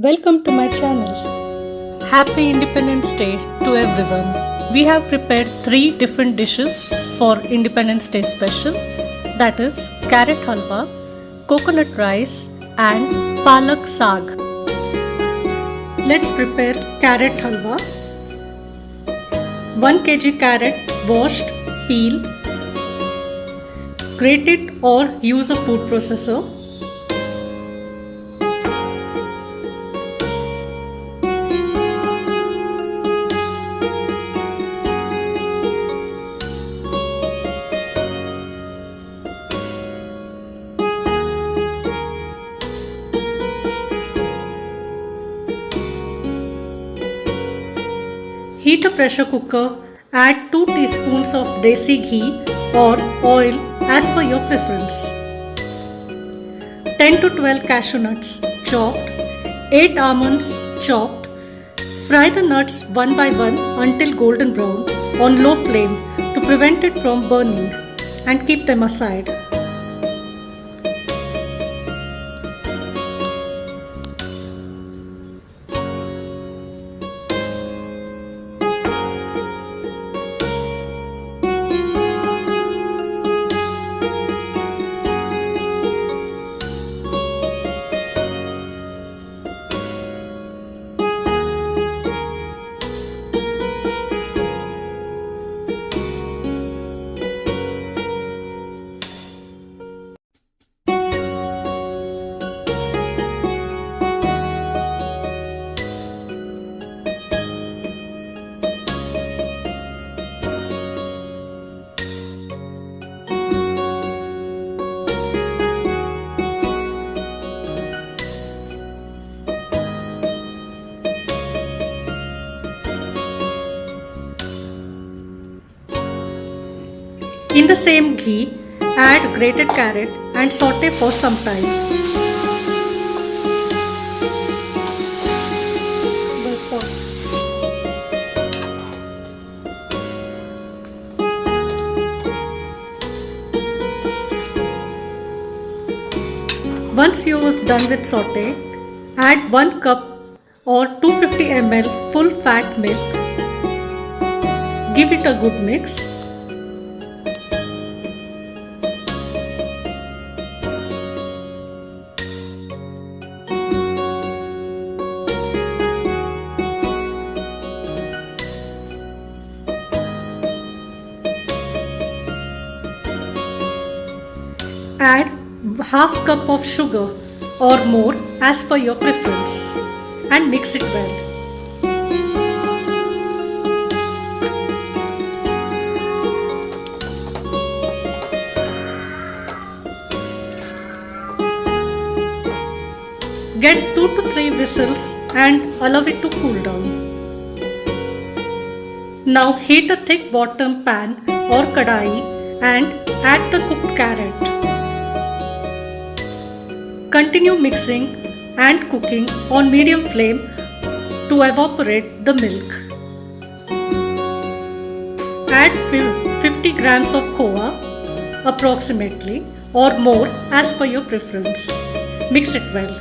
Welcome to my channel. Happy Independence Day to everyone. We have prepared 3 different dishes for Independence Day special, that is carrot halwa, coconut rice and palak saag. Let's prepare carrot halwa. 1 kg carrot washed, peel, grate it or use a food processor. Heat a pressure cooker, add 2 teaspoons of desi ghee or oil as per your preference. 10 to 12 cashew nuts chopped, 8 almonds chopped. Fry the nuts one by one until golden brown on low flame to prevent it from burning and keep them aside. In the same ghee, add grated carrot and saute for some time. Once you are done with saute, add 1 cup or 250 ml full fat milk. Give it a good mix. Add half cup of sugar or more as per your preference and mix it well. Get 2 to 3 whistles and allow it to cool down. Now heat a thick bottom pan or kadai and add the cooked carrot. Continue mixing and cooking on medium flame to evaporate the milk. Add 50 grams of khoa approximately or more as per your preference. Mix it well.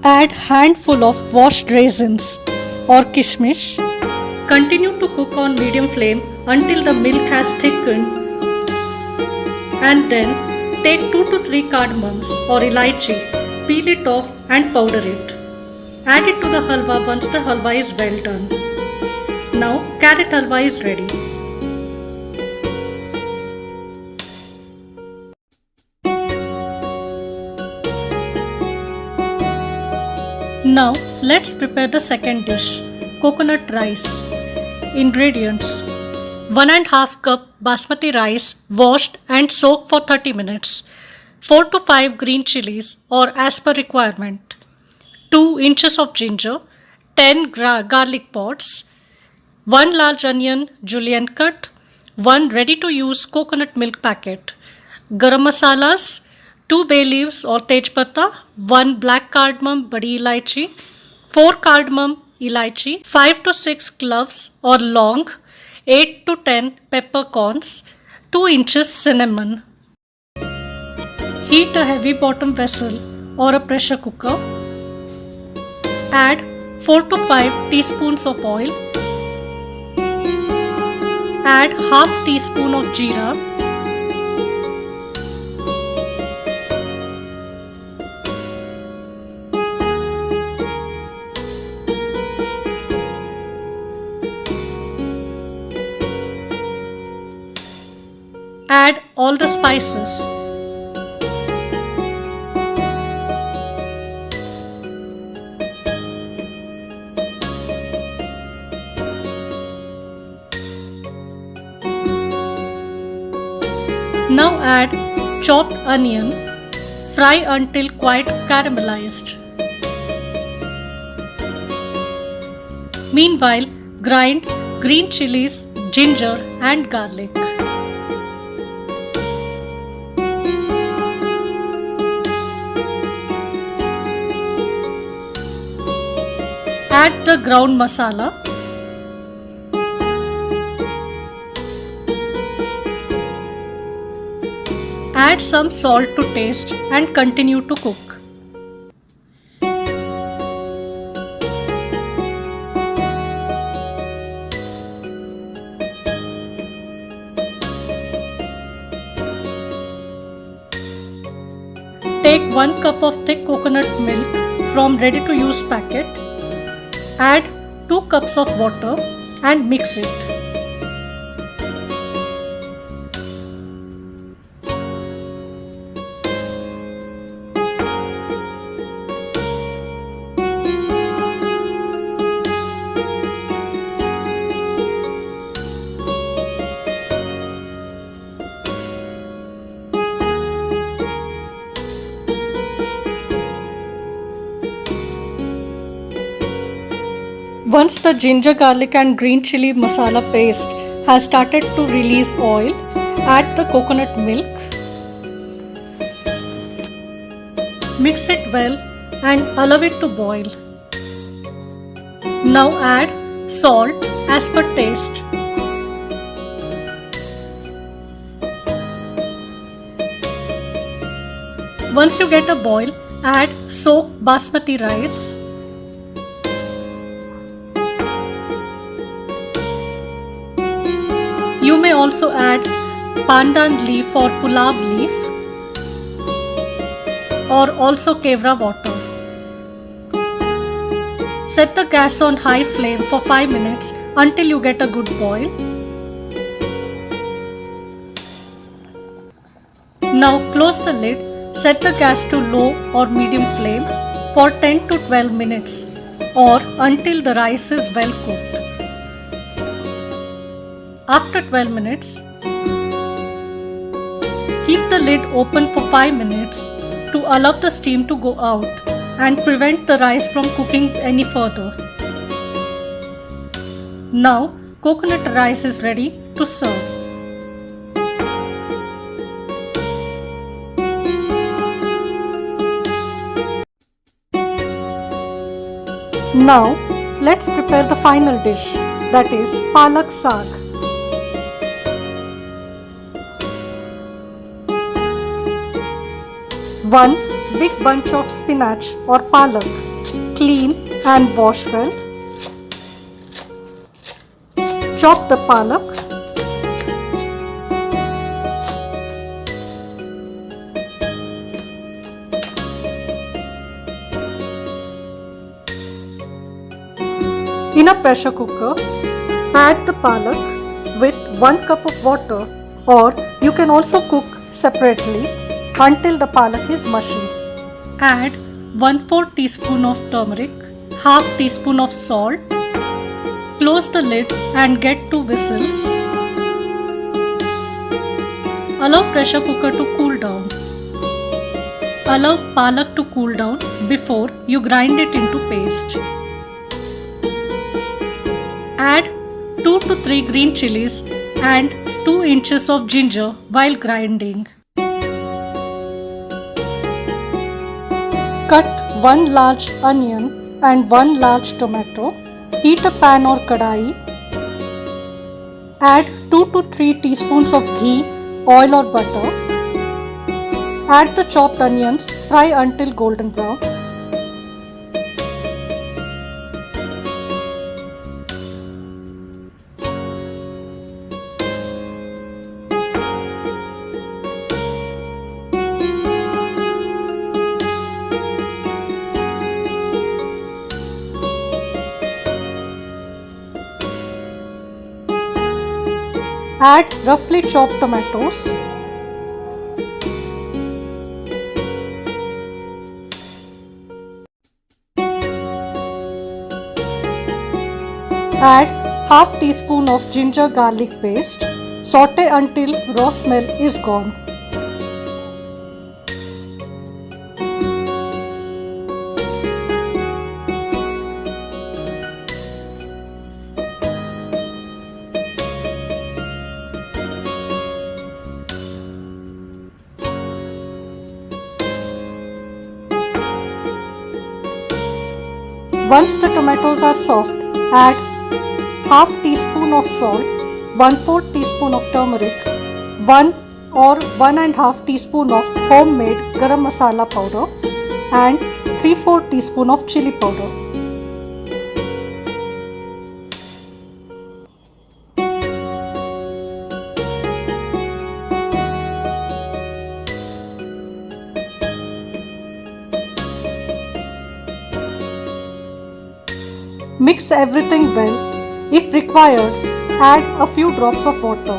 Add handful of washed raisins or kishmish. Continue to cook on medium flame until the milk has thickened and then take 2 to 3 cardamoms or elaichi, peel it off and powder it. Add it to the halwa once the halwa is well done. Now carrot halwa is ready. Now let's prepare the second dish, coconut rice. Ingredients: 1.5 cup basmati rice washed and soaked for 30 minutes, 4 to 5 green chilies or as per requirement, 2 inches of ginger, 10 garlic pods, 1 large onion julienne cut, 1 ready to use coconut milk packet, garam masalas, 2 bay leaves or tej pata, 1 black cardamom badi elaichi, 4 cardamom elaichi, 5 to 6 cloves or long, 8 to 10 peppercorns, 2 inches cinnamon. Heat a heavy bottom vessel or a pressure cooker. Add 4 to 5 teaspoons of oil. Add half teaspoon of jeera. Add all the spices. Now add chopped onion. Fry until quite caramelized. Meanwhile, grind green chilies, ginger and garlic. Add the ground masala. Add some salt to taste and continue to cook. Take 1 cup of thick coconut milk from ready to use packet. Add 2 cups of water and mix it. Once the ginger, garlic and green chili masala paste has started to release oil, add the coconut milk. Mix it well and allow it to boil. Now add salt as per taste. Once you get a boil, add soaked basmati rice. You may also add pandan leaf or pulav leaf or also kevra water. Set the gas on high flame for 5 minutes until you get a good boil. Now close the lid, set the gas to low or medium flame for 10 to 12 minutes or until the rice is well cooked. After 12 minutes, keep the lid open for 5 minutes to allow the steam to go out and prevent the rice from cooking any further. Now, coconut rice is ready to serve. Now, let's prepare the final dish, that is palak saag. 1 big bunch of spinach or palak, clean and wash well. Chop the palak. In a pressure cooker, add the palak with 1 cup of water, or you can also cook separately until the palak is mushy. Add 1/4 teaspoon of turmeric, half teaspoon of salt. Close the lid and get 2 whistles. Allow pressure cooker to cool down. Allow palak to cool down before you grind it into paste. Add 2 to 3 green chilies and 2 inches of ginger while grinding. Cut 1 large onion and 1 large tomato. Heat a pan or kadai. Add 2 to 3 teaspoons of ghee, oil or butter. Add the chopped onions Fry until golden brown. Add roughly chopped tomatoes. Add half teaspoon of ginger garlic paste. Saute until raw smell is gone. Once the tomatoes are soft, add half teaspoon of salt, 1/4 teaspoon of turmeric, 1 or 1.5 teaspoon of homemade garam masala powder and 3/4 teaspoon of chili powder. Mix everything well. If required, add a few drops of water.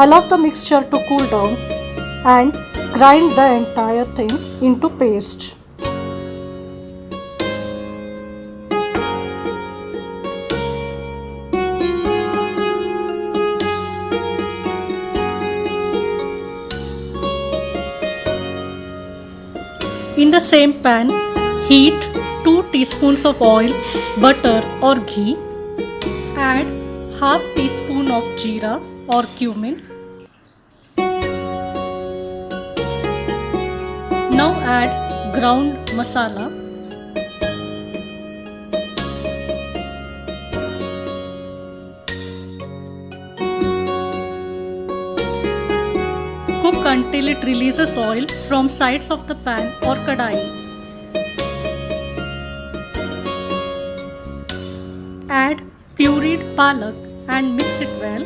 Allow the mixture to cool down and grind the entire thing into paste. In the same pan, heat 2 teaspoons of oil, butter or ghee. Add half teaspoon of jeera or cumin. Now add ground masala. Cook until it releases oil from sides of the pan or kadai. Add pureed palak and mix it well.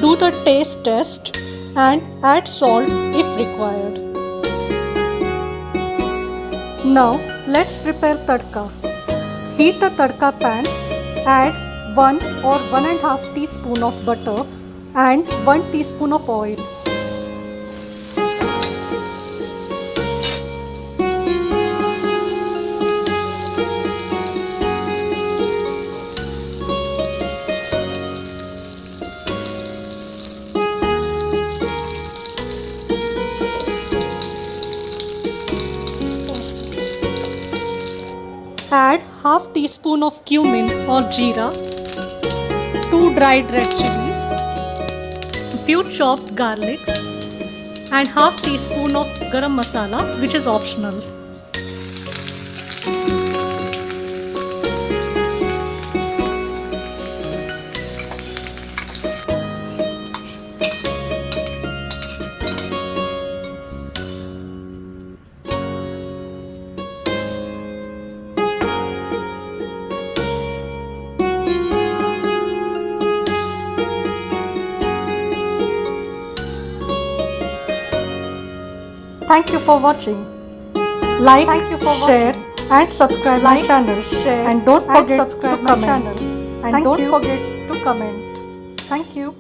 Do the taste test and add salt if required. Now let's prepare tadka. Heat a tadka pan. Add 1 or 1.5 teaspoon of butter and 1 teaspoon of oil. Add half teaspoon of cumin or jeera, 2 dried red chilies, few chopped garlics and half teaspoon of garam masala, which is optional. Thank you for watching. Like, share and subscribe my channel. And don't forget to comment. Thank you.